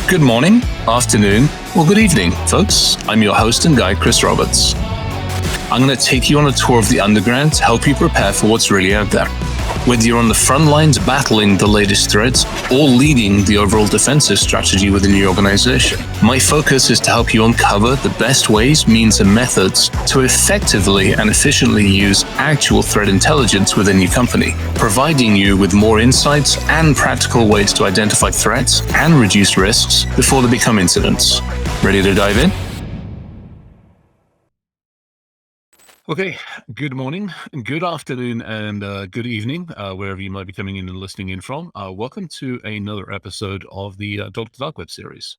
Good morning, afternoon, or good evening, folks. I'm your host and guide, Chris Roberts. I'm going to take you on a tour of the underground to help you prepare for what's really out there. Whether you're on the front lines battling the latest threats or leading the overall defensive strategy within your organization, my focus is to help you uncover the best ways, means, and methods to effectively and efficiently use actual threat intelligence within your company, providing you with more insights and practical ways to identify threats and reduce risks before they become incidents. Ready to dive in? Okay, good morning, good afternoon, and good evening, wherever you might be coming in and listening in from. Welcome to another episode of the Dr. Dark Web series.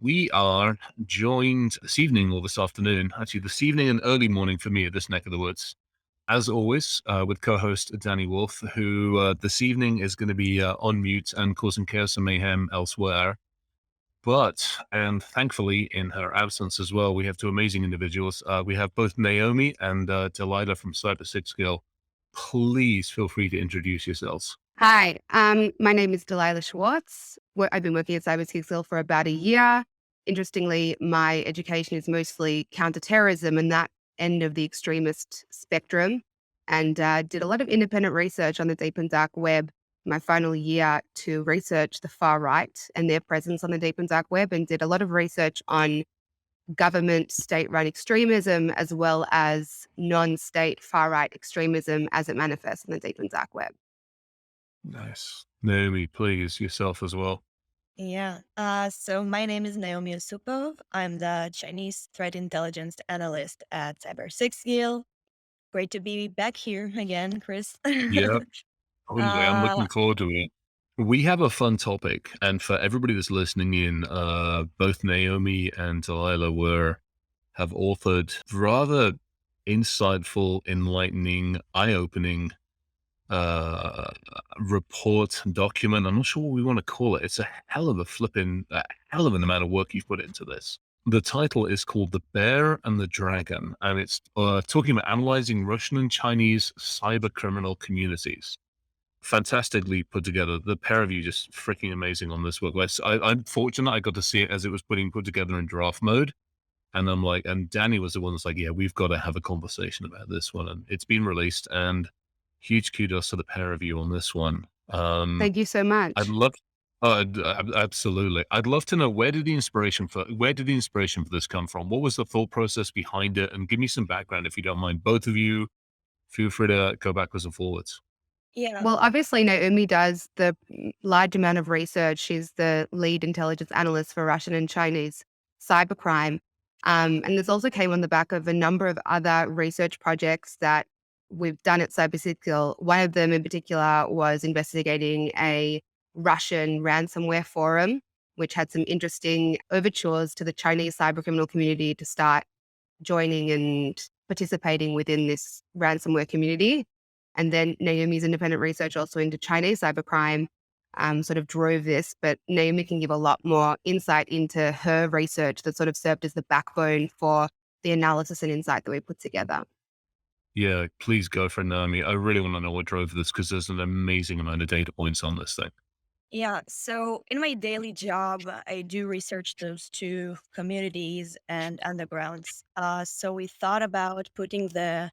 We are joined this evening or this afternoon, actually this evening and early morning for me at this neck of the woods, as always, with co-host Danny Wolf, who this evening is going to be on mute and causing chaos and mayhem elsewhere. But, and thankfully, in her absence as well, we have two amazing individuals. We have both Naomi and Delilah from Cybersixgill. Please feel free to introduce yourselves. Hi, my name is Delilah Schwartz. I've been working at Cybersixgill for about a year. Interestingly, my education is mostly counterterrorism and that end of the extremist spectrum, and did a lot of independent research on the deep and dark web my final year to research the far right and their presence on the deep and dark web, and did a lot of research on government state-run extremism as well as non-state far-right extremism as it manifests on the deep and dark web. Nice. Naomi, please, yourself as well. Yeah. So my name is Naomi Yusupov. I'm the Chinese Threat Intelligence Analyst at Cybersixgill. Great to be back here again, Chris. Yeah, totally. I'm looking forward to it. We have a fun topic, and for everybody that's listening in, both Naomi and Delilah have authored rather insightful, enlightening, eye-opening report, document. I'm not sure what we want to call it. It's a hell of an amount of work you've put into this. The title is called The Bear and the Dragon, and it's talking about analyzing Russian and Chinese cybercriminal communities. Fantastically put together. The pair of you just freaking amazing on this work. I'm fortunate I got to see it as it was put together in draft mode. And I'm like, and Danny was the one that's like, yeah, we've got to have a conversation about this one. And it's been released, and huge kudos to the pair of you on this one. Thank you so much. Absolutely. I'd love to know where did the inspiration for this come from? What was the thought process behind it? And give me some background if you don't mind. Both of you, feel free to go backwards and forwards. Yeah. Well, obviously Naomi does the large amount of research. She's the lead intelligence analyst for Russian and Chinese cybercrime. And this also came on the back of a number of other research projects that we've done at Cybersixgill. One of them in particular was investigating a Russian ransomware forum, which had some interesting overtures to the Chinese cybercriminal community to start joining and participating within this ransomware community. And then Naomi's independent research also into Chinese cybercrime sort of drove this, but Naomi can give a lot more insight into her research that sort of served as the backbone for the analysis and insight that we put together. Yeah, please go for it, Naomi. I really want to know what drove this, because there's an amazing amount of data points on this thing. Yeah. So in my daily job, I do research those two communities and undergrounds. So we thought about putting the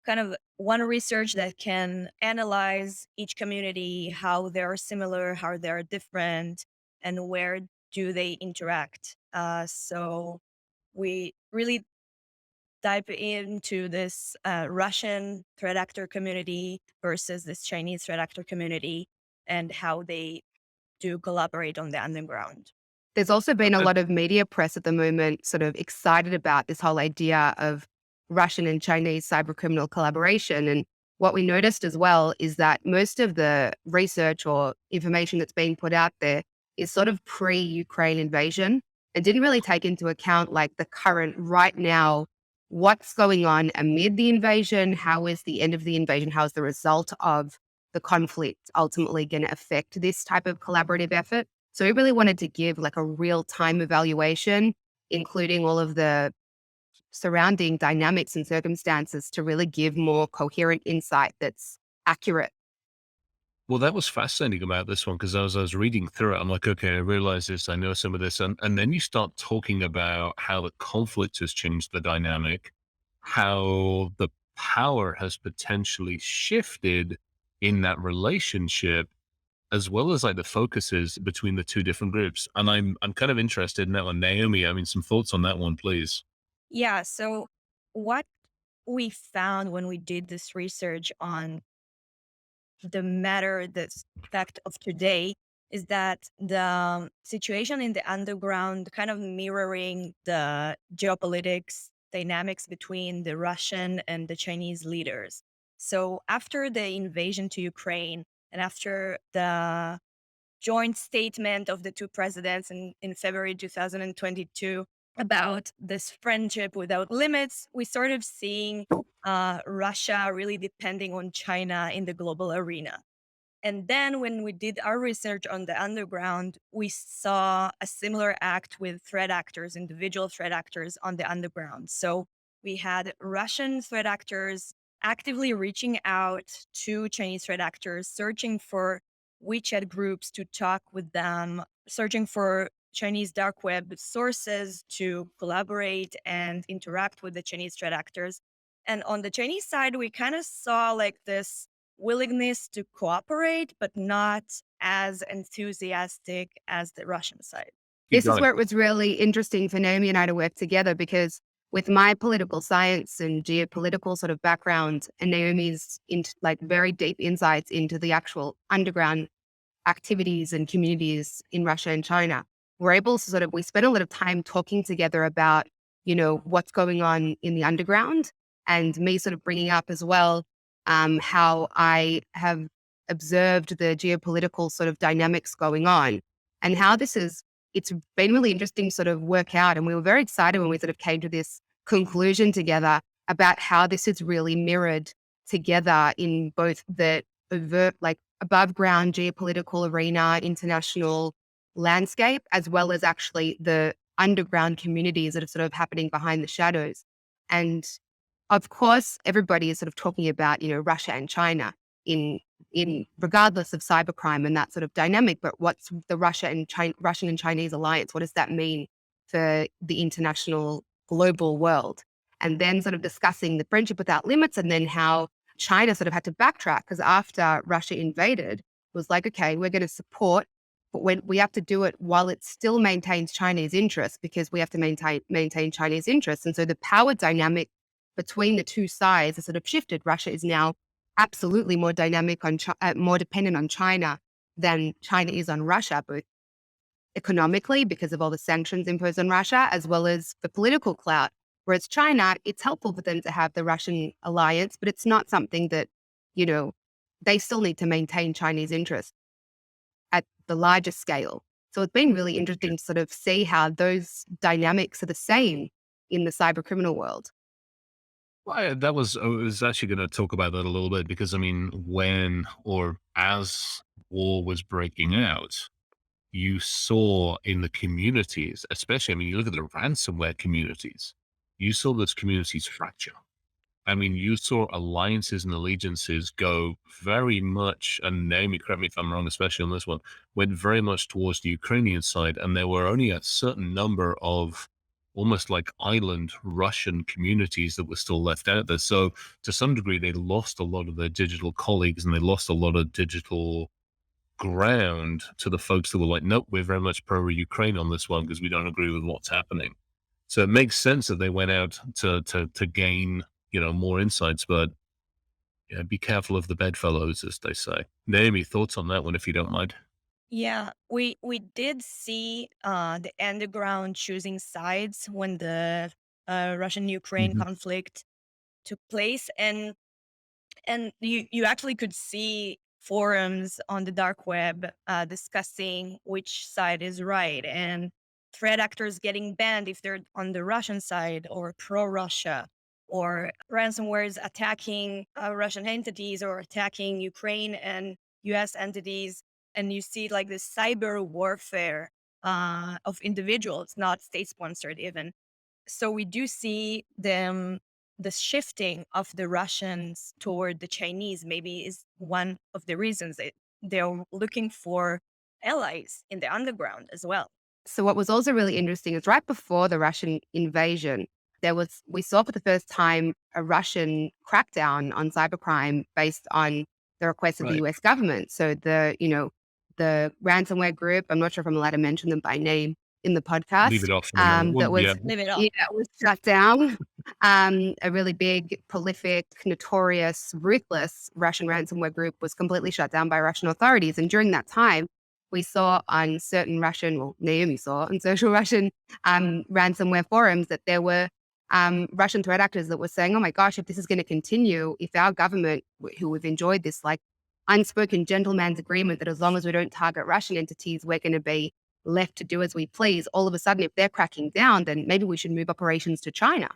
kind of one research that can analyze each community, how they're similar, how they're different, and where do they interact. So we really dive into this Russian threat actor community versus this Chinese threat actor community and how they do collaborate on the underground. There's also been a lot of media press at the moment sort of excited about this whole idea of Russian and Chinese cybercriminal collaboration. And what we noticed as well is that most of the research or information that's being put out there is sort of pre-Ukraine invasion and didn't really take into account like the current right now, what's going on amid the invasion, how is the end of the invasion, how is the result of the conflict ultimately going to affect this type of collaborative effort. So we really wanted to give like a real-time evaluation, including all of the surrounding dynamics and circumstances to really give more coherent insight that's accurate. Well, that was fascinating about this one because as I was reading through it, I'm like, okay, I realize this, I know some of this, and then you start talking about how the conflict has changed the dynamic, how the power has potentially shifted in that relationship, as well as like the focuses between the two different groups. And I'm kind of interested in that one, Naomi. I mean, some thoughts on that one, please. Yeah. So what we found when we did this research on the matter, the fact of today, is that the situation in the underground kind of mirroring the geopolitics dynamics between the Russian and the Chinese leaders. So after the invasion to Ukraine and after the joint statement of the two presidents in February 2022 about this friendship without limits, we started seeing Russia really depending on China in the global arena. And then when we did our research on the underground, we saw a similar act with threat actors, individual threat actors on the underground. So we had Russian threat actors actively reaching out to Chinese threat actors, searching for WeChat groups to talk with them, searching for Chinese dark web sources to collaborate and interact with the Chinese threat actors. And on the Chinese side, we kind of saw like this willingness to cooperate, but not as enthusiastic as the Russian side. Keep This is going. where it was really interesting for Naomi and I to work together because with my political science and geopolitical sort of background and Naomi's into like very deep insights into the actual underground activities and communities in Russia and China, we're able to we spent a lot of time talking together about, what's going on in the underground and me sort of bringing up as well how I have observed the geopolitical sort of dynamics going on and how it's been really interesting to sort of work out. And we were very excited when we sort of came to this conclusion together about how this is really mirrored together in both the overt, like above ground geopolitical arena, international landscape, as well as actually the underground communities that are sort of happening behind the shadows. And of course, everybody is sort of talking about, Russia and China in regardless of cybercrime and that sort of dynamic. But what's the Russian and Chinese alliance? What does that mean for the international global world? And then sort of discussing the friendship without limits and then how China sort of had to backtrack because after Russia invaded, it was like, okay, we're going to support, but when we have to do it while it still maintains Chinese interests because we have to maintain Chinese interests. And so the power dynamic between the two sides has sort of shifted. Russia is now absolutely more dynamic more dependent on China than China is on Russia, both economically because of all the sanctions imposed on Russia, as well as the political clout. Whereas China, it's helpful for them to have the Russian alliance, but it's not something that, you know, they still need to maintain Chinese interests at the larger scale. So it's been really interesting to sort of see how those dynamics are the same in the cyber criminal world. Well, I was actually going to talk about that a little bit because I mean, when or as war was breaking out, you saw in the communities, especially, I mean, you look at the ransomware communities, you saw those communities fracture. I mean, you saw alliances and allegiances go very much, and Naomi, correct me if I'm wrong, especially on this one, went very much towards the Ukrainian side. And there were only a certain number of almost like island Russian communities that were still left out there. So to some degree, they lost a lot of their digital colleagues and they lost a lot of digital ground to the folks that were like, nope, we're very much pro Ukraine on this one because we don't agree with what's happening. So it makes sense that they went out to gain, more insights, but yeah, be careful of the bedfellows, as they say. Naomi, thoughts on that one, if you don't mind? Yeah, we did see the underground choosing sides when the Russian Ukraine Hmm. conflict took place, and you actually could see forums on the dark web discussing which side is right and threat actors getting banned if they're on the Russian side or pro Russia, or ransomwares attacking Russian entities or attacking Ukraine and US entities. And you see like this cyber warfare of individuals, not state sponsored even. So we do see the shifting of the Russians toward the Chinese maybe is one of the reasons. they're looking for allies in the underground as well. So what was also really interesting is right before the Russian invasion, we saw for the first time a Russian crackdown on cybercrime based on the request of the Right. US government. So the ransomware group, I'm not sure if I'm allowed to mention them by name in the Leave podcast, it off for the moment. Well, that yeah. was, Leave it off. yeah, was shut down. A really big, prolific, notorious, ruthless Russian ransomware group was completely shut down by Russian authorities. And during that time, we saw on certain Russian, well, Naomi saw on social Russian ransomware forums that there were Russian threat actors that were saying, oh my gosh, if this is going to continue, if our government, who have enjoyed this like unspoken gentleman's agreement that as long as we don't target Russian entities, we're going to be left to do as we please, all of a sudden, if they're cracking down, then maybe we should move operations to China.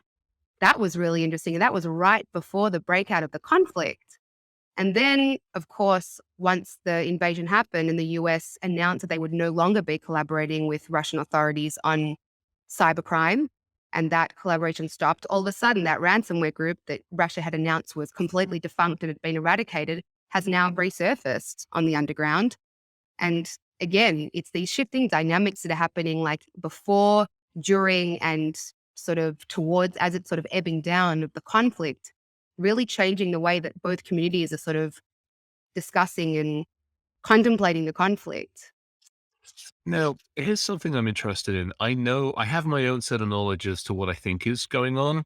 That was really interesting. And that was right before the breakout of the conflict. And then, of course, once the invasion happened and the US announced that they would no longer be collaborating with Russian authorities on cybercrime, and that collaboration stopped, all of a sudden that ransomware group that Russia had announced was completely defunct and had been eradicated has now resurfaced on the underground. And again, it's these shifting dynamics that are happening like before, during, and sort of towards, as it's sort of ebbing down of the conflict, really changing the way that both communities are sort of discussing and contemplating the conflict. Now, here's something I'm interested in. I know I have my own set of knowledge as to what I think is going on,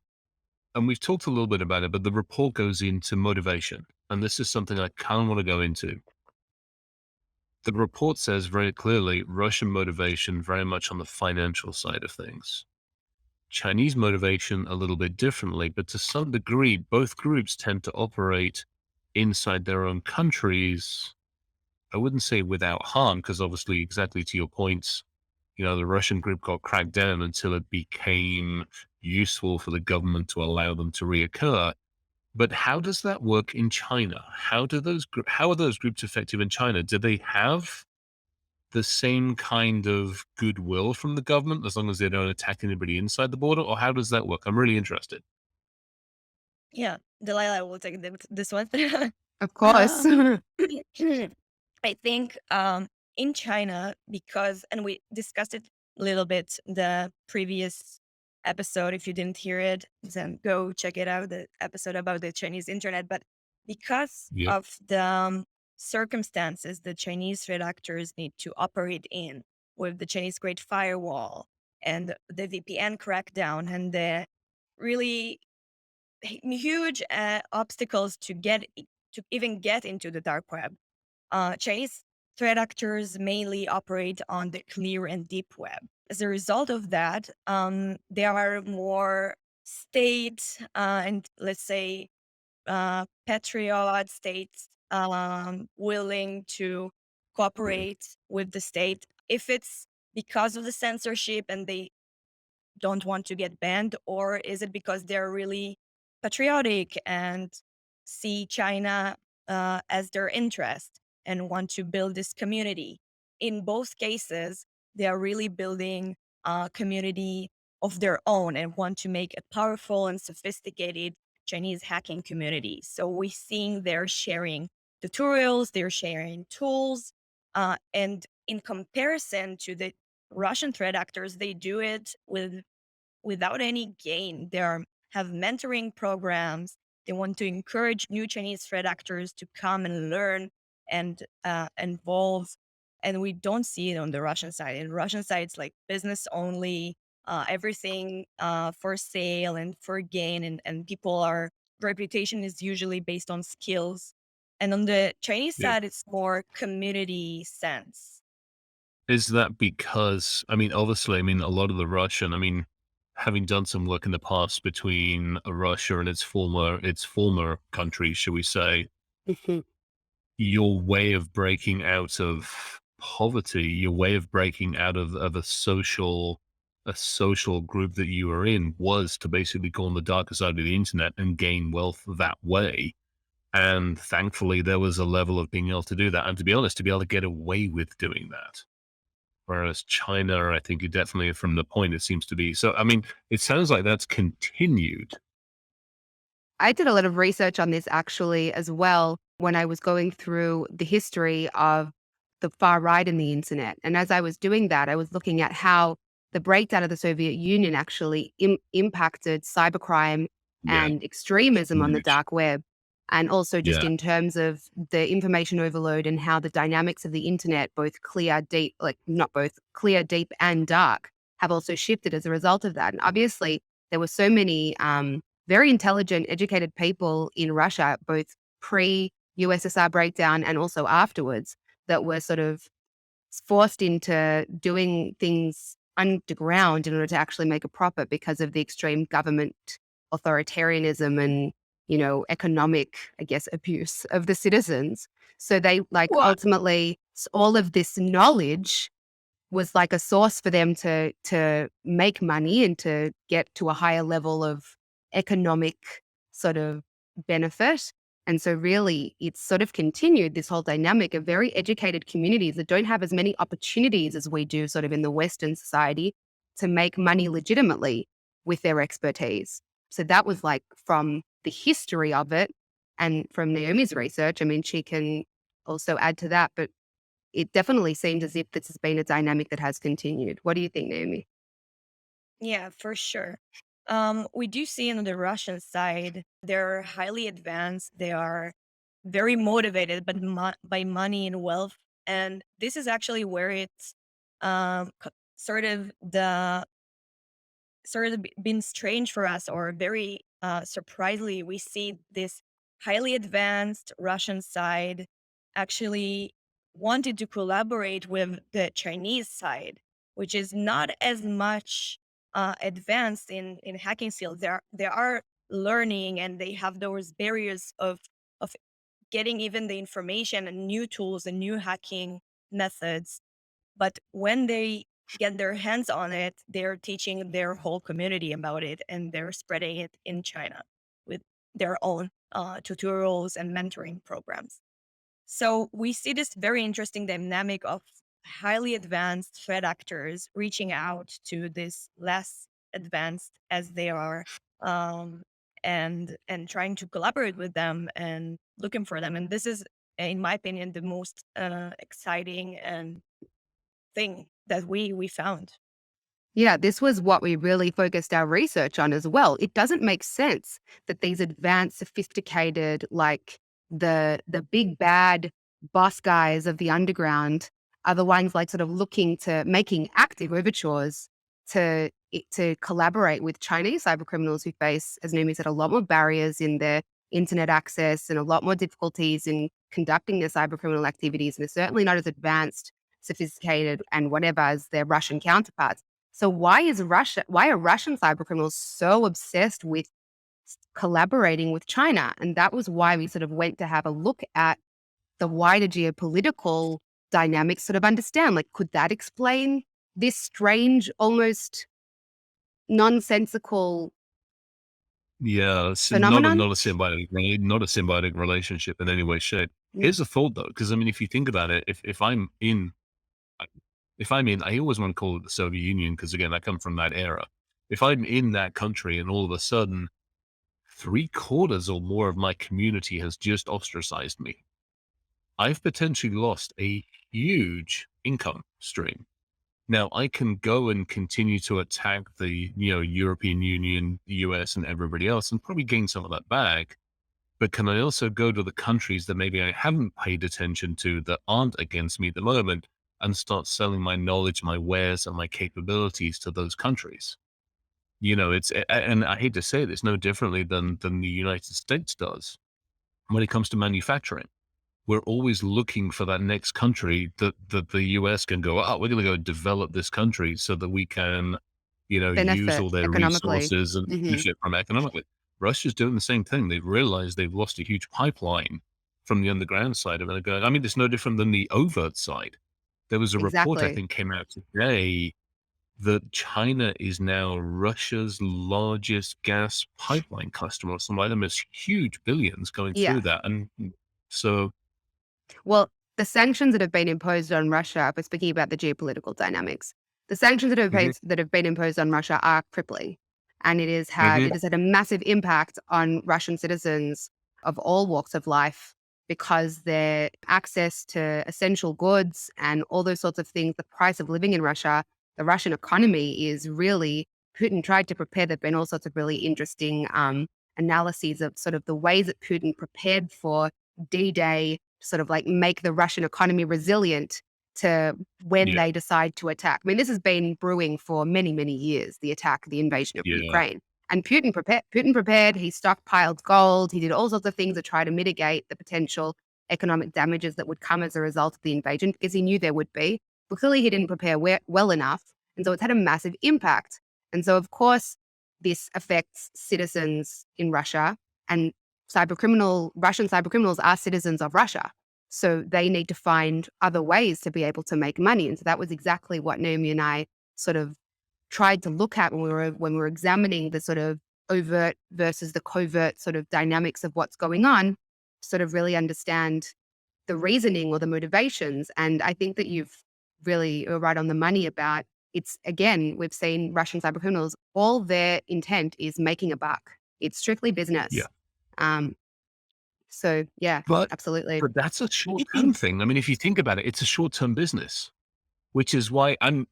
and we've talked a little bit about it, but the report goes into motivation. And this is something I kind of want to go into. The report says very clearly Russian motivation very much on the financial side of things. Chinese motivation a little bit differently, but to some degree, both groups tend to operate inside their own countries. I wouldn't say without harm, because obviously, exactly to your points, the Russian group got cracked down until it became useful for the government to allow them to reoccur. But how does that work in China? How are those groups effective in China? Do they have the same kind of goodwill from the government as long as they don't attack anybody inside the border, or how does that work? I'm really interested. Yeah, Delilah will take this one. Of course. I think in China, because, and we discussed it a little bit the previous episode. If you didn't hear it, then go check it out, the episode about the Chinese internet. But because Yep. of the circumstances the Chinese threat actors need to operate in, with the Chinese Great Firewall and the VPN crackdown and the really huge obstacles to even get into the dark web. Chinese threat actors mainly operate on the clear and deep web. As a result of that, there are more state and, let's say, patriot states willing to cooperate with the state if it's because of the censorship and they don't want to get banned, or is it because they're really patriotic and see China as their interest and want to build this community? In both cases, they are really building a community of their own and want to make a powerful and sophisticated Chinese hacking community. So we're seeing they're sharing tutorials, they're sharing tools, and in comparison to the Russian threat actors, they do it without any gain. Have mentoring programs. They want to encourage new Chinese threat actors to come and learn and involve. And we don't see it on the Russian side. In the Russian side, it's like business only, everything for sale and for gain. And reputation is usually based on skills. And on the Chinese Yeah. side, it's more community sense. Is that because, obviously, a lot of the Russian, having done some work in the past between Russia and its former countries, shall we say, Mhm. your way of breaking out of poverty, your way of breaking out of a social group that you were in was to basically go on the darker side of the internet and gain wealth that way. And thankfully, there was a level of being able to do that. And to be honest, to be able to get away with doing that. Whereas China, I think, definitely from the point it seems to be. So, it sounds like that's continued. I did a lot of research on this actually as well. when I was going through the history of the far right in the internet. And as I was doing that, I was looking at how the breakdown of the Soviet Union actually impacted cybercrime Yeah. and extremism on the Huge. dark web. And also just Yeah. in terms of the information overload and how the dynamics of the internet, both clear, deep, like not both clear, deep, and dark, have also shifted as a result of that. And obviously, there were so many very intelligent, educated people in Russia, both pre USSR breakdown and also afterwards, that were sort of forced into doing things underground in order to actually make a profit because of the extreme government authoritarianism and, economic, I guess, abuse of the citizens. So they What? ultimately all of this knowledge was like a source for them to make money and to get to a higher level of economic sort of benefit. And so really it's sort of continued this whole dynamic of very educated communities that don't have as many opportunities as we do sort of in the Western society to make money legitimately with their expertise. So that was like from the history of it and from Naomi's research. I mean, she can also add to that, but it definitely seems as if this has been a dynamic that has continued. What do you think, Naomi? Yeah, for sure. We do see on the Russian side, they're highly advanced. They are very motivated, but by money and wealth. And this is actually where it's sort of been strange for us, or very surprisingly, we see this highly advanced Russian side actually wanted to collaborate with the Chinese side, which is not as much advanced in hacking skills. They are learning, and they have those barriers of getting even the information and new tools and new hacking methods. But when they get their hands on it, they're teaching their whole community about it, and they're spreading it in China with their own tutorials and mentoring programs. So we see this very interesting dynamic of highly advanced threat actors reaching out to this less advanced as they are, um, and trying to collaborate with them and looking for them. And this is, in my opinion, the most exciting and thing that we found. Yeah, this was what we really focused our research on as well. It doesn't make sense that these advanced, sophisticated, like the big bad boss guys of the underground are the ones like sort of looking to making active overtures to collaborate with Chinese cybercriminals who face, as Naomi said, a lot more barriers in their internet access and a lot more difficulties in conducting their cybercriminal activities, and are certainly not as advanced, sophisticated, and whatever as their Russian counterparts. So why are Russian cybercriminals so obsessed with collaborating with China? And that was why we sort of went to have a look at the wider geopolitical dynamics, sort of understand, like, could that explain this strange, almost nonsensical Yeah, it's phenomenon? not a symbiotic relationship in any way, shape. Mm, Here's a thought though, because I mean, if you think about it, I always want to call it the Soviet Union because again, I come from that era. If I'm in that country and all of a sudden 3/4 or more of my community has just ostracized me, I've potentially lost a huge income stream. Now I can go and continue to attack the, European Union, the US, and everybody else and probably gain some of that back. But can I also go to the countries that maybe I haven't paid attention to that aren't against me at the moment and start selling my knowledge, my wares, and my capabilities to those countries? And I hate to say it, it's no differently than the United States does when it comes to manufacturing. We're always looking for that next country that the US can go, oh, we're going to go develop this country so that we can, use benefit all their economically. resources and Hmm. benefit from economically. Russia's doing the same thing. They've realized they've lost a huge pipeline from the underground side of it. I mean, it's no different than the overt side. There was a report I Exactly. think came out today that China is now Russia's largest gas pipeline customer or something like that. There's huge billions going Yeah. through that. And so, Well, the sanctions that have been imposed on Russia, but speaking about the geopolitical dynamics, the sanctions mhm, that have been imposed on Russia are crippling. And it mhm, has had a massive impact on Russian citizens of all walks of life because their access to essential goods and all those sorts of things, the price of living in Russia, the Russian economy is really, Putin tried to prepare. There've been all sorts of really interesting analyses of sort of the ways that Putin prepared for D-Day, sort of like make the Russian economy resilient to when Yeah. they decide to attack. I mean, this has been brewing for many, many years, the invasion of Yeah. Ukraine. And Putin prepared, he stockpiled gold, he did all sorts of things to try to mitigate the potential economic damages that would come as a result of the invasion, because he knew there would be. But clearly he didn't prepare well enough. And so it's had a massive impact. And so, of course, this affects citizens in Russia, and Russian cybercriminals are citizens of Russia. So they need to find other ways to be able to make money. And so that was exactly what Naomi and I sort of tried to look at when we were examining the sort of overt versus the covert sort of dynamics of what's going on, sort of really understand the reasoning or the motivations. And I think that you've really are right on the money about it's, again, we've seen Russian cybercriminals, all their intent is making a buck. It's strictly business. Yeah. So yeah, But absolutely. that's a short-term thing. I mean, if you think about it, it's a short-term business, which is why an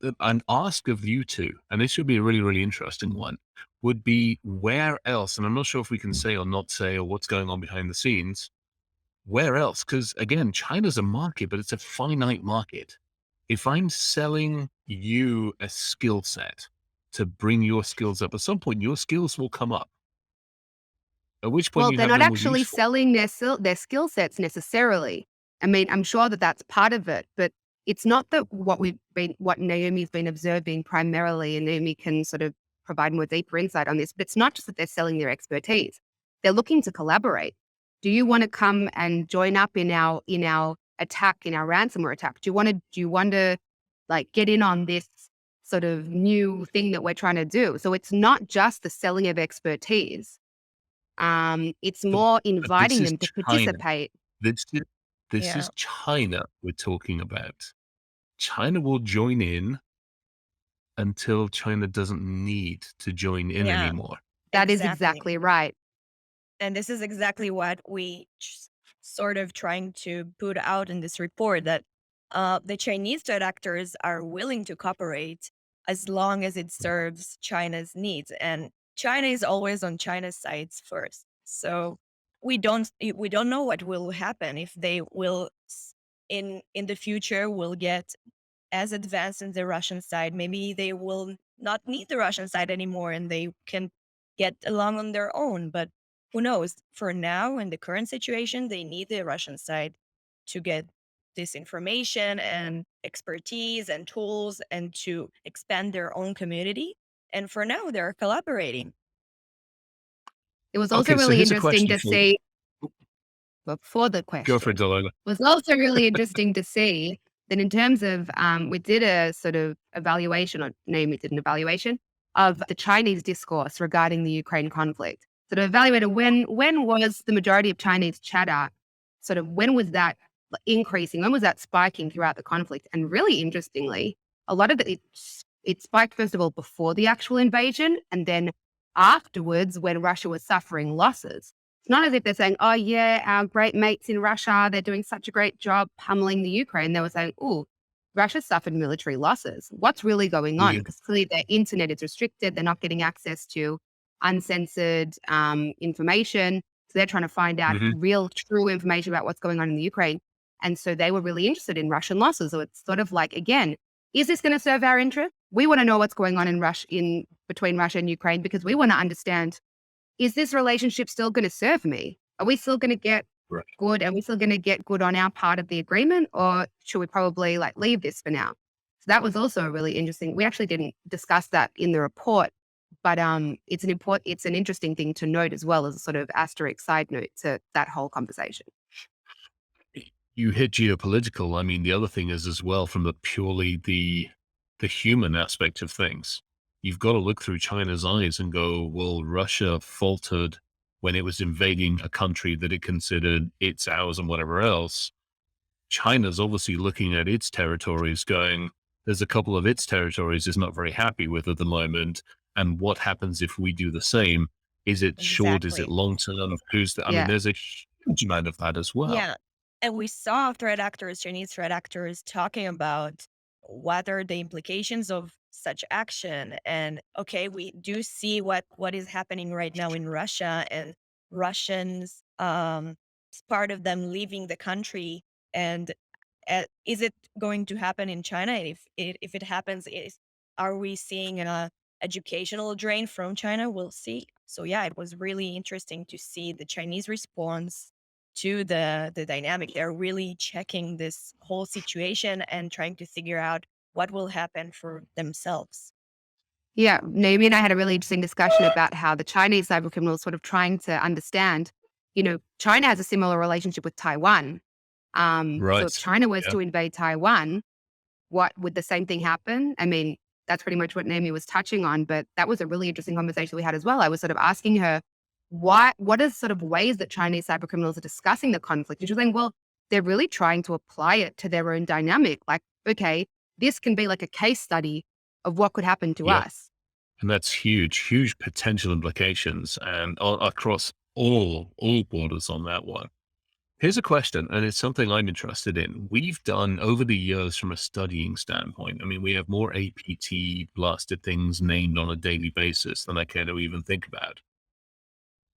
ask of you two, and this would be a really, really interesting one, would be where else, and I'm not sure if we can say or not say or what's going on behind the scenes, where else? Because again, China's a market, but it's a finite market. If I'm selling you a skill set to bring your skills up, at some point your skills will come up. At which point Well, you they're have not no more actually use for. selling their skill sets necessarily. I mean, I'm sure that that's part of it, but it's not that what Naomi's been observing primarily, and Naomi can sort of provide more deeper insight on this, but it's not just that they're selling their expertise. They're looking to collaborate. Do you want to come and join up in our attack, in our ransomware attack? Do you want to like get in on this sort of new thing that we're trying to do? So it's not just the selling of expertise. It's But more but this inviting is them to China. participate. This is this Yeah. is China we're talking about. China will join in until China doesn't need to join in Yeah, anymore. That is exactly. exactly right. And this is exactly what we sort of trying to put out in this report, that the Chinese threat actors are willing to cooperate as long as it serves China's needs. And China is always on China's sides first. So we don't know what will happen if they will in the future will get as advanced in the Russian side. Maybe they will not need the Russian side anymore and they can get along on their own. But who knows? For now, in the current situation, they need the Russian side to get this information and expertise and tools and to expand their own community. And for now, they're collaborating. It was also Okay, so really here's a interesting question to for you. see before the Go for question. it, Delilah. It was also really interesting to see that in terms of, we did a sort of evaluation, or Naomi did an evaluation of the Chinese discourse regarding the Ukraine conflict. Sort of evaluated when was the majority of Chinese chatter, sort of when was that increasing, when was that spiking throughout the conflict? And really interestingly, a lot of it spiked first of all before the actual invasion, and then afterwards when Russia was suffering losses. It's not as if they're saying, oh, yeah, our great mates in Russia, they're doing such a great job pummeling the Ukraine. They were saying, oh, Russia suffered military losses. What's really going on? Yeah. Because clearly their internet is restricted. They're not getting access to uncensored information. So they're trying to find out Mhm. real, true information about what's going on in the Ukraine. And so they were really interested in Russian losses. So it's sort of like, again, is this going to serve our interest? We want to know what's going on in between Russia and Ukraine, because we want to understand, is this relationship still going to serve me? Are we still going to get Right. good? Are we still going to get good on our part of the agreement, or should we probably like leave this for now? So that was also really interesting. We actually didn't discuss that in the report, but it's an interesting thing to note as well, as a sort of asterisk side note to that whole conversation. You hit geopolitical. I mean, the other thing is as well from the human aspect of things. You've got to look through China's eyes and go, well, Russia faltered when it was invading a country that it considered its ours and whatever else. China's obviously looking at its territories going, there's a couple of its territories it's not very happy with at the moment. And what happens if we do the same? Is it short? Is it Exactly. long term? I mean, Yeah. there's a huge amount of that as well. Yeah. And we saw threat actors, Chinese threat actors, talking about what are the implications of such action. And okay, we do see what is happening right now in Russia, and Russians, part of them leaving the country. And is it going to happen in China? And if it happens, are we seeing an educational drain from China? We'll see. So yeah, it was really interesting to see the Chinese response to the dynamic. They're really checking this whole situation and trying to figure out what will happen for themselves. Yeah, Naomi and I had a really interesting discussion about how the Chinese cyber criminals sort of trying to understand, China has a similar relationship with Taiwan. So if Right. China was Yeah. to invade Taiwan, what would the same thing happen? I mean, that's pretty much what Naomi was touching on, but that was a really interesting conversation we had as well. I was sort of asking her, what are sort of ways that Chinese cyber criminals are discussing the conflict? And she was saying, well, they're really trying to apply it to their own dynamic. Like, okay, this can be like a case study of what could happen to Yeah. us. And that's huge, huge potential implications and across all borders on that one. Here's a question, and it's something I'm interested in. We've done over the years from a studying standpoint. I mean, we have more APT blasted things named on a daily basis than I care to even think about.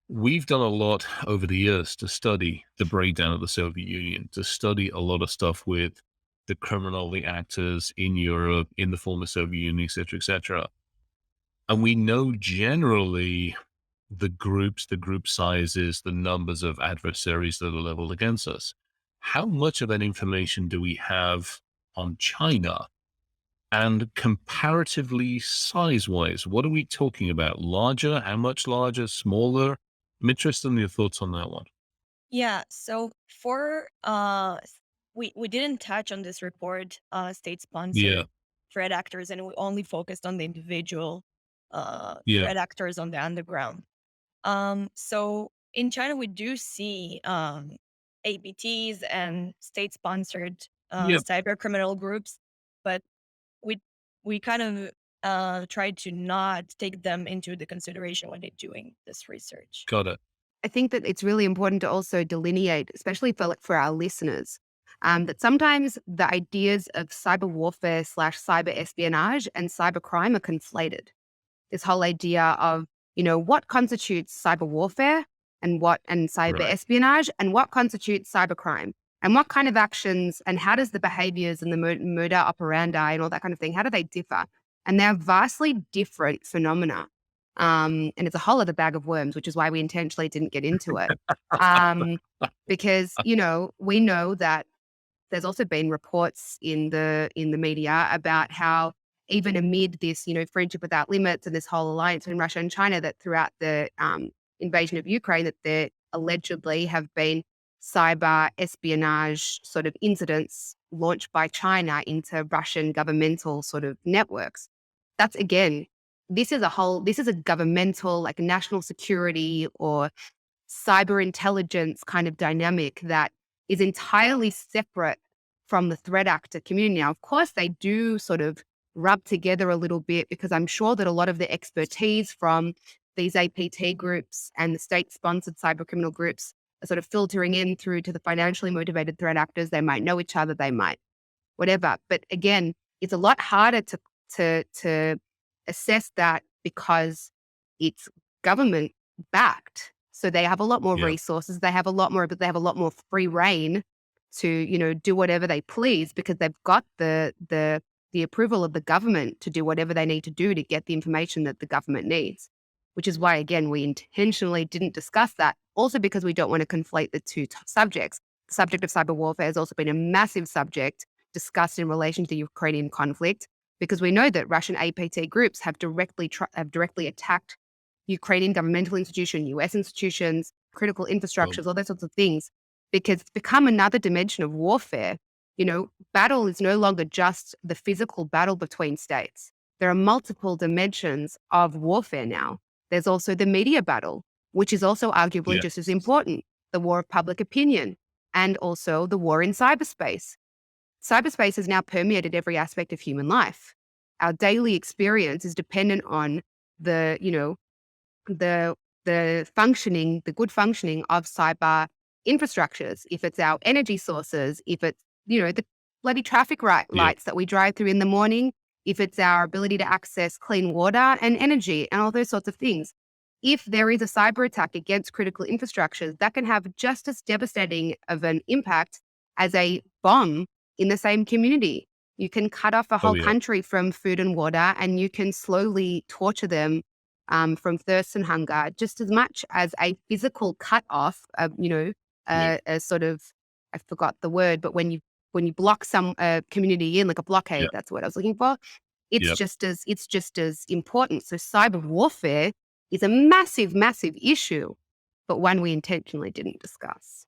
We've done a lot over the years to study the breakdown of the Soviet Union, to study a lot of stuff with the criminal, the actors in Europe, in the former Soviet Union, et cetera, et cetera. And we know generally the groups, the group sizes, the numbers of adversaries that are leveled against us. How much of that information do we have on China? And comparatively size-wise, what are we talking about? Larger? How much larger? Smaller? I'm interested in your thoughts on that one. Yeah. So for we didn't touch on this report, state Yeah, sponsored threat actors, and we only focused on the individual yeah, threat actors on the underground. So in China, we do see APTs and state-sponsored yeah. cyber criminal groups, but we we kind of tried to not take them into the consideration when they're doing this research. Got it. I think that it's really important to also delineate, especially for our listeners, that sometimes the ideas of cyber warfare slash cyber espionage and cyber crime are conflated. This whole idea of, what constitutes cyber warfare and cyber Right. espionage and what constitutes cyber crime and what kind of actions and how does the behaviors and the modus operandi and all that kind of thing, how do they differ? And they're vastly different phenomena. And it's a whole other bag of worms, which is why we intentionally didn't get into it. Um, because, we know that there's also been reports in the media about how even amid this, friendship without limits and this whole alliance between Russia and China, that throughout the invasion of Ukraine, that there allegedly have been cyber espionage sort of incidents launched by China into Russian governmental sort of networks. That's again, this is a governmental, like national security or cyber intelligence kind of dynamic that is entirely separate from the threat actor community. Now, of course, they do sort of rub together a little bit because I'm sure that a lot of the expertise from these APT groups and the state-sponsored cyber criminal groups are sort of filtering in through to the financially motivated threat actors. They might know each other, they might whatever. But again, it's a lot harder to assess that because it's government backed. So they have a lot more Yeah, resources. They have a lot more, but they have a lot more free reign to, do whatever they please because they've got the approval of the government to do whatever they need to do to get the information that the government needs. Which is why, again, we intentionally didn't discuss that. Also, because we don't want to conflate the two subjects. The subject of cyber warfare has also been a massive subject discussed in relation to the Ukrainian conflict, because we know that Russian APT groups have directly attacked Ukrainian governmental institutions, US institutions, critical well, infrastructures, all those sorts of things, because it's become another dimension of warfare. Battle is no longer just the physical battle between states. There are multiple dimensions of warfare now. There's also the media battle, which is also arguably yeah, just as important, the war of public opinion, and also the war in cyberspace. Cyberspace has now permeated every aspect of human life. Our daily experience is dependent on the, the good functioning of cyber infrastructures, if it's our energy sources, if it's, the bloody traffic Yep. lights that we drive through in the morning, if it's our ability to access clean water and energy and all those sorts of things. If there is a cyber attack against critical infrastructures, that can have just as devastating of an impact as a bomb in the same community. You can cut off a Oh, whole yeah. country from food and water, and you can slowly torture them from thirst and hunger, just as much as a physical cut off of, Yep. a sort of, I forgot the word, but when you block some community in, like a blockade, Yep. that's what I was looking for. Yep. It's just as important. So cyber warfare is a massive, massive issue, but one we intentionally didn't discuss.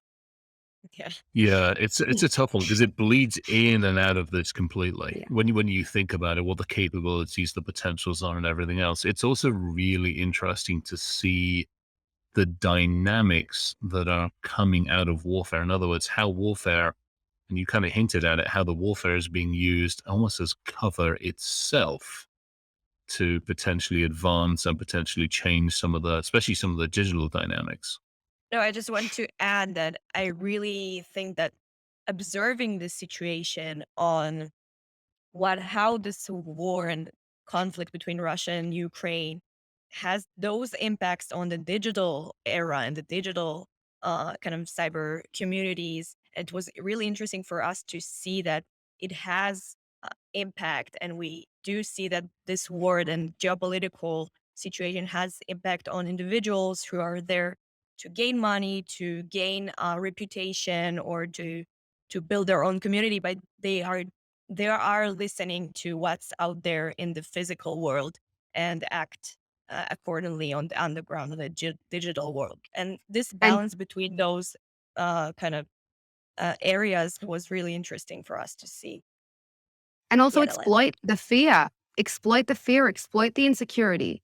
Yeah. Yeah, it's a tough one because it bleeds in and out of this completely. Yeah. When you think about it, what the capabilities, the potentials are, and everything else, it's also really interesting to see the dynamics that are coming out of warfare. In other words, how warfare, and you kind of hinted at it, how the warfare is being used almost as cover itself to potentially advance and potentially change some of the, especially some of the digital dynamics. No, I just want to add that I really think that observing the situation on how this war and conflict between Russia and Ukraine has those impacts on the digital era and the digital kind of cyber communities. It was really interesting for us to see that it has impact, and we do see that this war and geopolitical situation has impact on individuals who are there to gain money, to gain reputation, or to build their own community, but they are listening to what's out there in the physical world and act accordingly on the underground of the digital world. And this And balance between those kind of areas was really interesting for us to see and the also analysis. exploit the fear, exploit the insecurity.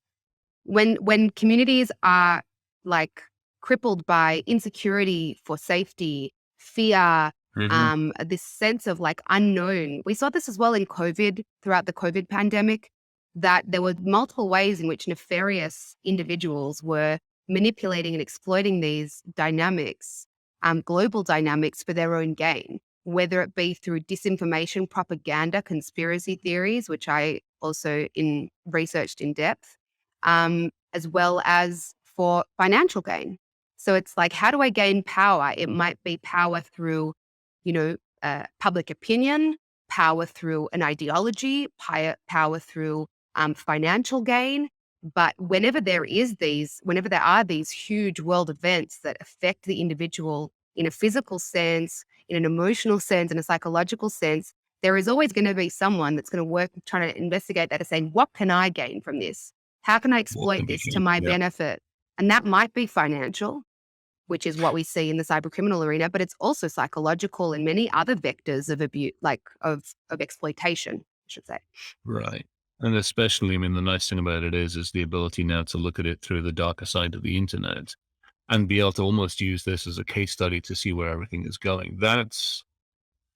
When communities are like crippled by insecurity for safety, fear, Hmm. this sense of like unknown. We saw this as well in COVID, throughout the COVID pandemic, that there were multiple ways in which nefarious individuals were manipulating and exploiting these dynamics, global dynamics, for their own gain, whether it be through disinformation, propaganda, conspiracy theories, which I also researched in depth, as well as for financial gain. So it's like, how do I gain power? It might be power through, public opinion, power through an ideology, power through financial gain. But whenever there are these huge world events that affect the individual in a physical sense, in an emotional sense, in a psychological sense, there is always going to be someone that's going to work trying to investigate that and saying, what can I gain from this? How can I What exploit can be this to gained? my Yeah. benefit? And that might be financial, which is what we see in the cybercriminal arena, but it's also psychological and many other vectors of abuse, like of exploitation, I should say. Right. And especially, I mean, the nice thing about it is the ability now to look at it through the darker side of the internet and be able to almost use this as a case study to see where everything is going. That's,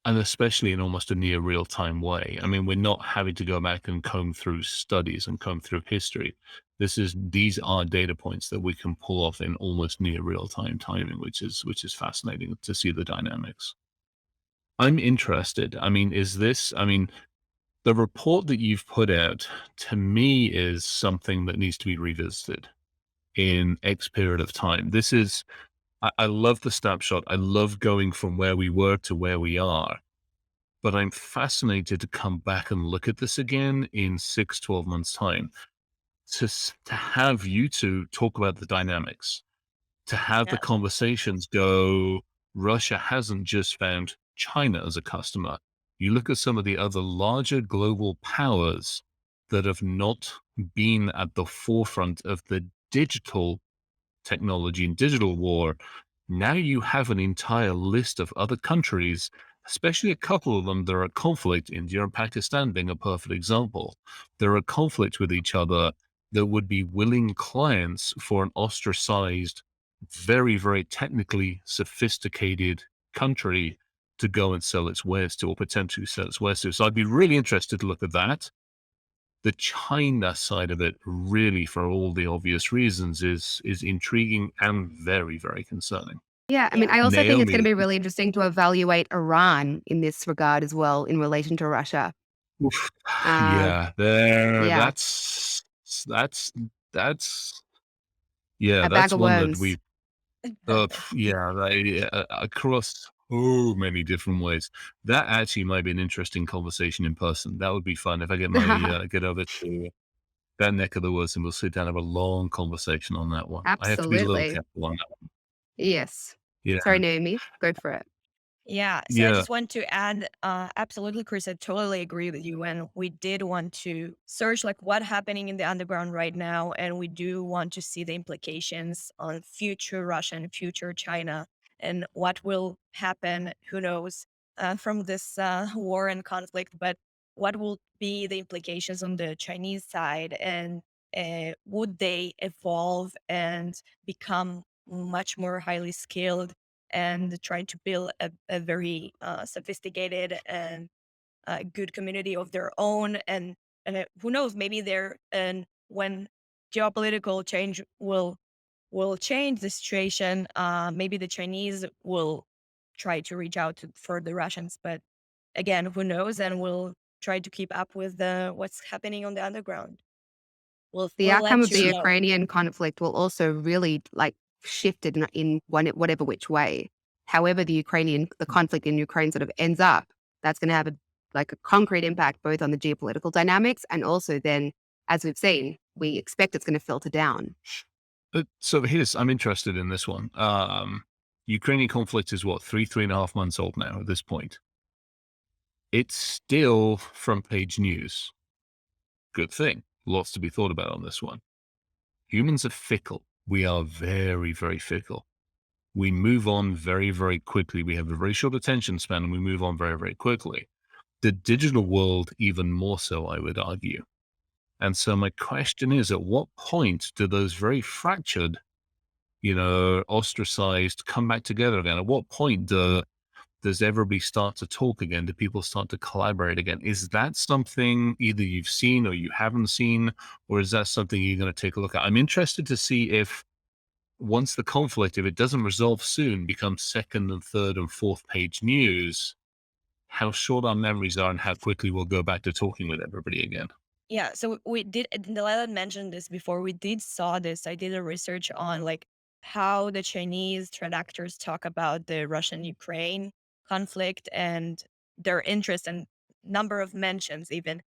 and especially in almost a near real time way. I mean, we're not having to go back and comb through studies and comb through history. These are data points that we can pull off in almost near real time timing, which is fascinating to see the dynamics. I'm interested. I mean, the report that you've put out to me is something that needs to be revisited in X period of time. I love the snapshot. I love going from where we were to where we are, but I'm fascinated to come back and look at this again in 6, 12 months time to have you two talk about the dynamics, to have the Yeah. conversations go, Russia hasn't just found China as a customer. You look at some of the other larger global powers that have not been at the forefront of the digital technology and digital war. Now you have an entire list of other countries, especially a couple of them that are at conflict, India and Pakistan being a perfect example. They're at conflict with each other that would be willing clients for an ostracized, very, very technically sophisticated country to go and sell its wares to, or potentially sell its wares to. So I'd be really interested to look at that. The China side of it, really, for all the obvious reasons, is intriguing and very, very concerning. Yeah, I mean, Yeah. I also think it's going to Naomi, be really interesting to evaluate Iran in this regard as well in relation to Russia. oof, Uh, yeah, there, yeah, that's that's yeah, a bag that's of one that worms. we yeah, across so many different ways. That actually might be an interesting conversation in person. That would be fun if I get my get over to that neck of the woods and we'll sit down and have a long conversation on that one. I have to be a little Absolutely. careful on that. Yes. Yeah, Sorry, Naomi. Go for it. Yeah, so I yeah. just want to add, absolutely, Chris, I totally agree with you. And we did want to search like what happening in the underground right now, and we do want to see the implications on future Russia and future China, and what will happen. Who knows from this war and conflict? But what will be the implications on the Chinese side, and would they evolve and become much more highly skilled? And trying to build a very sophisticated and good community of their own. And who knows, maybe they're and when geopolitical change will change the situation, maybe the Chinese will try to reach out for the Russians. But again, who knows? And we'll try to keep up with the what's happening on the underground. The We'll outcome of let the you know. Ukrainian conflict will also really like shift in whatever which way. However, the conflict in Ukraine sort of ends up, that's going to have a concrete impact both on the geopolitical dynamics and also then, as we've seen, we expect it's going to filter down. So I'm interested in this one. Ukrainian conflict is what, 3.5 months old now at this point. It's still front page news. Good thing. Lots to be thought about on this one. Humans are fickle. We are very, very fickle. We move on very, very quickly. We have a very short attention span and we move on very, very quickly. The digital world, even more so, I would argue. And so my question is, at what point do those very fractured, ostracized, come back together again? At what point does everybody start to talk again? Do people start to collaborate again? Is that something either you've seen or you haven't seen, or is that something you're going to take a look at? I'm interested to see if once the conflict, if it doesn't resolve soon, becomes second and third and fourth page news, how short our memories are and how quickly we'll go back to talking with everybody again. Yeah, so we did. Delilah mentioned this before. We did saw this. I did a research on like how the Chinese threat actors talk about the Russian-Ukraine conflict and their interest and number of mentions even.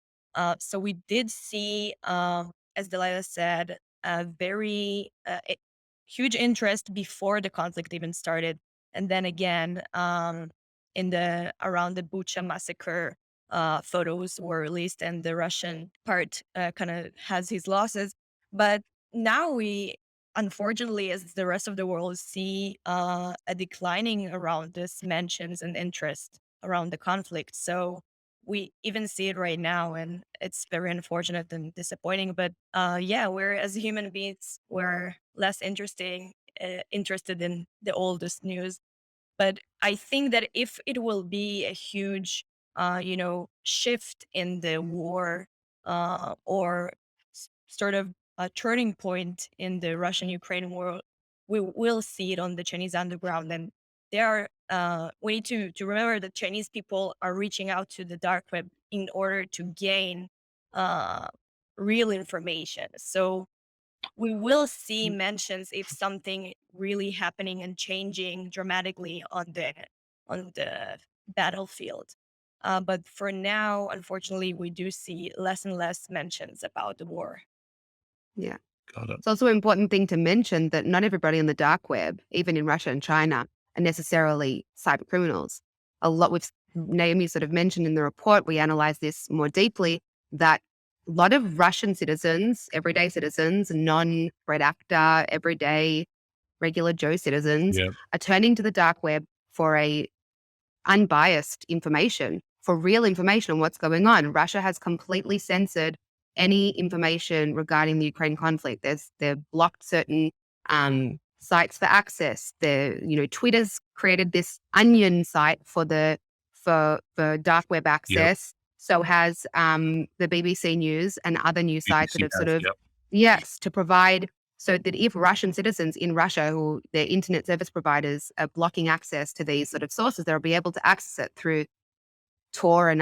So we did see, as Delilah said, a very huge interest before the conflict even started, and then again in the around the Bucha massacre photos were released and the Russian part kind of has his losses. But now we, unfortunately, as the rest of the world, see a declining around this mentions and interest around the conflict. So we even see it right now, and it's very unfortunate and disappointing. But yeah, we're as human beings, we're less interested in the oldest news. But I think that if it will be a huge, shift in the war, or sort of a turning point in the Russian-Ukraine war, we will see it on the Chinese underground. And we need to remember that Chinese people are reaching out to the dark web in order to gain uh, real information. So we will see mentions if something really happening and changing dramatically on the battlefield. But for now, unfortunately, we do see less and less mentions about the war. Yeah. Got it. It's also an important thing to mention that not everybody on the dark web, even in Russia and China, are necessarily cyber criminals. A lot with Naomi sort of mentioned in the report, we analyzed this more deeply, that a lot of Russian citizens, everyday citizens, non-threat actor, everyday regular Joe citizens Yeah. are turning to the dark web for a unbiased information, for real information on what's going on. Russia has completely censored any information regarding the Ukraine conflict. They've blocked certain sites for access. Twitter's created this onion site for dark web Yep. access. So has the BBC News and other news sites that BBC have sort has. of, Yep. yes, to provide so that if Russian citizens in Russia who their internet service providers are blocking access to these sort of sources, they'll be able to access it through Tor and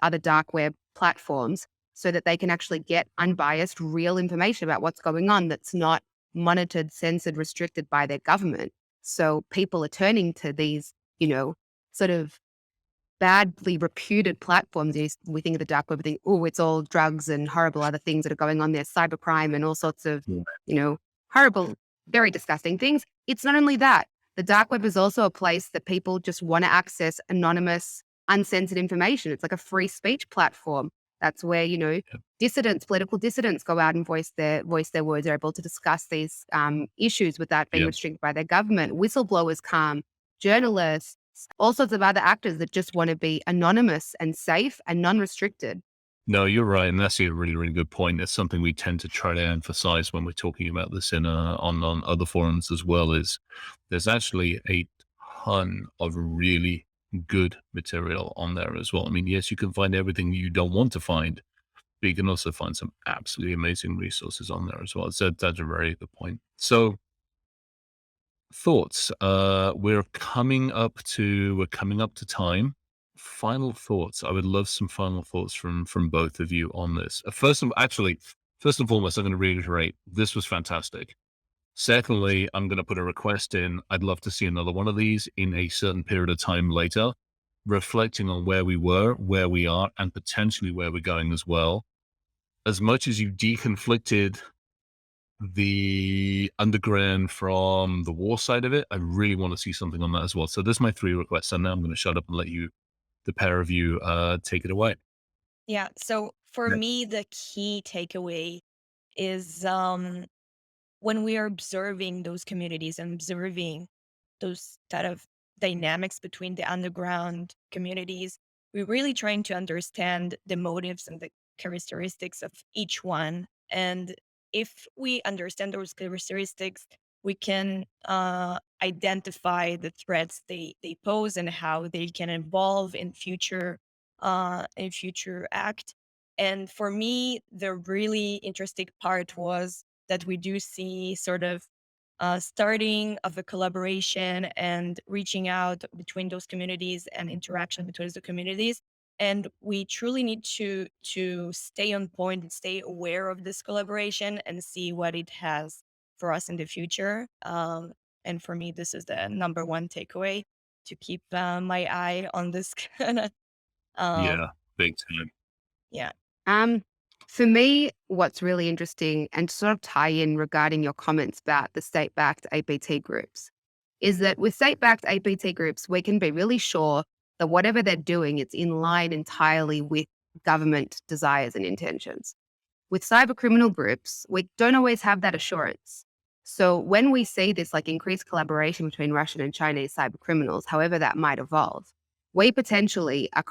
other dark web platforms so that they can actually get unbiased, real information about what's going on that's not monitored, censored, restricted by their government. So people are turning to these, sort of badly reputed platforms. We think of the dark web, we think, oh, it's all drugs and horrible other things that are going on there, cybercrime and all sorts of, horrible, very disgusting things. It's not only that. The dark web is also a place that people just want to access anonymous, uncensored information. It's like a free speech platform. That's where, dissidents, political dissidents go out and voice their words. They're able to discuss these issues without being restricted by their government. Whistleblowers come, journalists, all sorts of other actors that just want to be anonymous and safe and non-restricted. No, you're right, and that's a really, really good point. It's something we tend to try to emphasize when we're talking about this on other forums as well. Is there's actually a ton of really good material on there as well. I mean, yes, you can find everything you don't want to find, but you can also find some absolutely amazing resources on there as well. So that's a very good point. So thoughts. We're coming up to time. Final thoughts. I would love some final thoughts from both of you on this. First and foremost, I'm going to reiterate this was fantastic. Secondly, I'm going to put a request in. I'd love to see another one of these in a certain period of time later, reflecting on where we were, where we are, and potentially where we're going as well. As much as you deconflicted the underground from the war side of it, I really want to see something on that as well. So there's my 3 requests. And now I'm going to shut up and let you, the pair of you, take it away. Yeah. So for me, the key takeaway is when we are observing those communities and observing those kind of dynamics between the underground communities, we're really trying to understand the motives and the characteristics of each one. And if we understand those characteristics, we can identify the threats they pose and how they can evolve in future act. And for me, the really interesting part was that we do see sort of starting of a collaboration and reaching out between those communities and interaction between the communities. And we truly need to stay on point and stay aware of this collaboration and see what it has for us in the future. And for me, this is the number one takeaway, to keep my eye on this kind of Yeah, big time. yeah. For me, what's really interesting and to sort of tie in regarding your comments about the state-backed APT groups is that with state-backed APT groups, we can be really sure that whatever they're doing, it's in line entirely with government desires and intentions. With cybercriminal groups, we don't always have that assurance. So when we see this like increased collaboration between Russian and Chinese cybercriminals, however that might evolve, we potentially are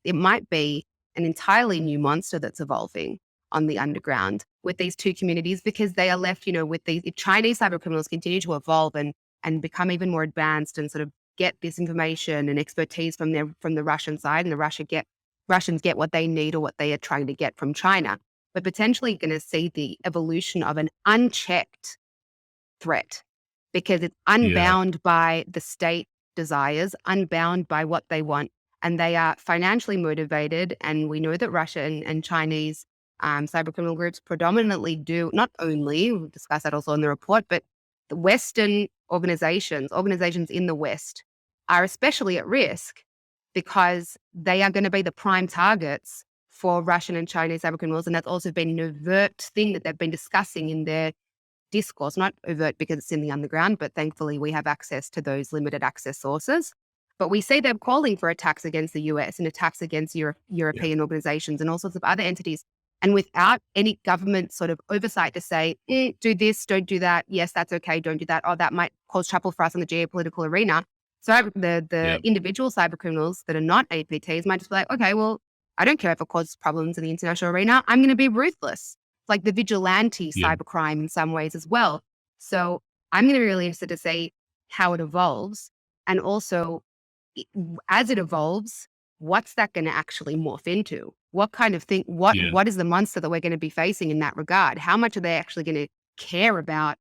it might be an entirely new monster that's evolving on the underground with these two communities, because they are left, with these Chinese cybercriminals continue to evolve and become even more advanced and sort of get this information and expertise from the Russian side, and the Russians get what they need or what they are trying to get from China. We're potentially going to see the evolution of an unchecked threat because it's unbound by the state desires, unbound by what they want, and they are financially motivated. And we know that Russia and Chinese cybercriminal groups predominantly do, not only, we'll discuss that also in the report, but the Western organizations in the West are especially at risk because they are going to be the prime targets for Russian and Chinese cybercriminals. And that's also been an overt thing that they've been discussing in their discourse, not overt because it's in the underground, but thankfully we have access to those limited access sources. But we see them calling for attacks against the US and attacks against European organizations and all sorts of other entities. And without any government sort of oversight to say, do this, don't do that. Yes, that's okay. Don't do that. Oh, that might cause trouble for us in the geopolitical arena. So the individual cybercriminals that are not APTs might just be like, okay, well, I don't care if it causes problems in the international arena. I'm going to be ruthless. It's like the vigilante cybercrime in some ways as well. So I'm going to be really interested to see how it evolves. And also, as it evolves, what's that going to actually morph into? What kind of thing, what is the monster that we're going to be facing in that regard? How much are they actually going to care about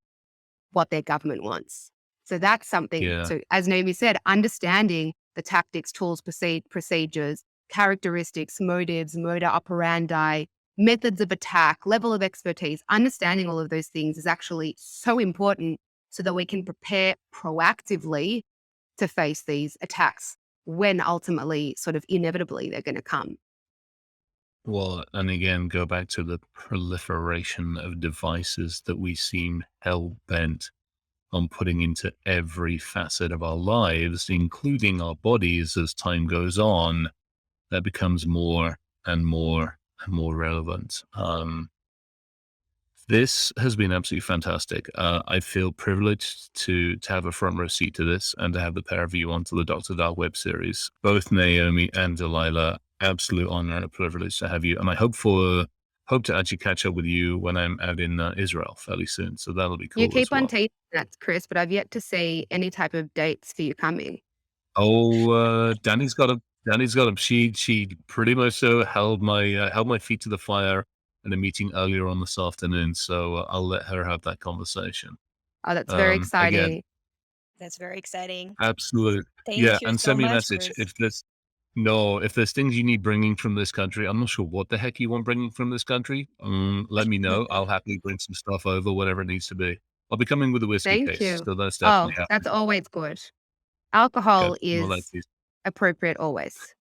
what their government wants. So that's something. Yeah. So as Naomi said, understanding the tactics, tools, procedures, characteristics, motives, moda operandi, methods of attack, level of expertise, understanding all of those things is actually so important so that we can prepare proactively to face these attacks when ultimately, sort of inevitably, they're going to come. Well, and again, go back to the proliferation of devices that we seem hell-bent on putting into every facet of our lives, including our bodies as time goes on. That becomes more and more and more relevant. This has been absolutely fantastic. I feel privileged to have a front row seat to this and to have the pair of you onto the Dr. Dark Web series. Both Naomi and Delilah, absolute honor and a privilege to have you. And I hope to actually catch up with you when I'm out in Israel fairly soon. So that'll be cool. You keep as well. on teasing that, Chris, but I've yet to see any type of dates for you coming. Oh, Danny's got him. She pretty much held my feet to the fire in a meeting earlier on this afternoon. So I'll let her have that conversation. Oh, that's very exciting. Again, That's very exciting. absolute. Thank Yeah, you and so send me a much, message Chris. if there's things you need bringing from this country. I'm not sure what the heck you want bringing from this country. Let me know. I'll happily bring some stuff over, whatever it needs to be. I'll be coming with a whiskey Thank case, you. so that's Oh, definitely happening. that's always good. Alcohol Okay, well, is appropriate always.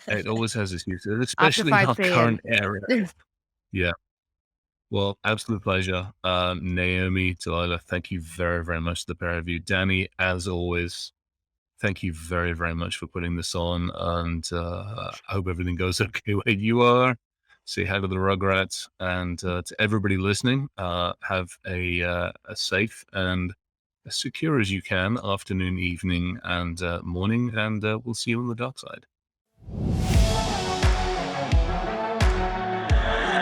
it always has its uses, After especially in 5 our p.m. current area. Yeah. Well, absolute pleasure. Naomi, Delilah, thank you very, very much to the pair of you. Danny, as always, thank you very, very much for putting this on. And I hope everything goes okay where you are. Say hi to the Rugrats. And to everybody listening, have a safe and as secure as you can afternoon, evening, and morning. And we'll see you on the dark side.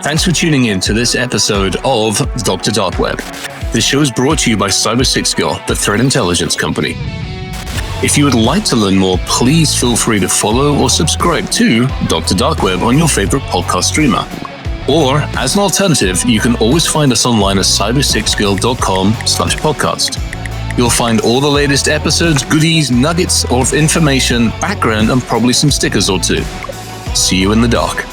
Thanks for tuning in to this episode of Dr. Dark Web. This show is brought to you by Cybersixgill, the threat intelligence company. If you would like to learn more, please feel free to follow or subscribe to Dr. Dark Web on your favorite podcast streamer. Or, as an alternative, you can always find us online at cybersixgill.com/podcast. You'll find all the latest episodes, goodies, nuggets of information, background, and probably some stickers or two. See you in the dark.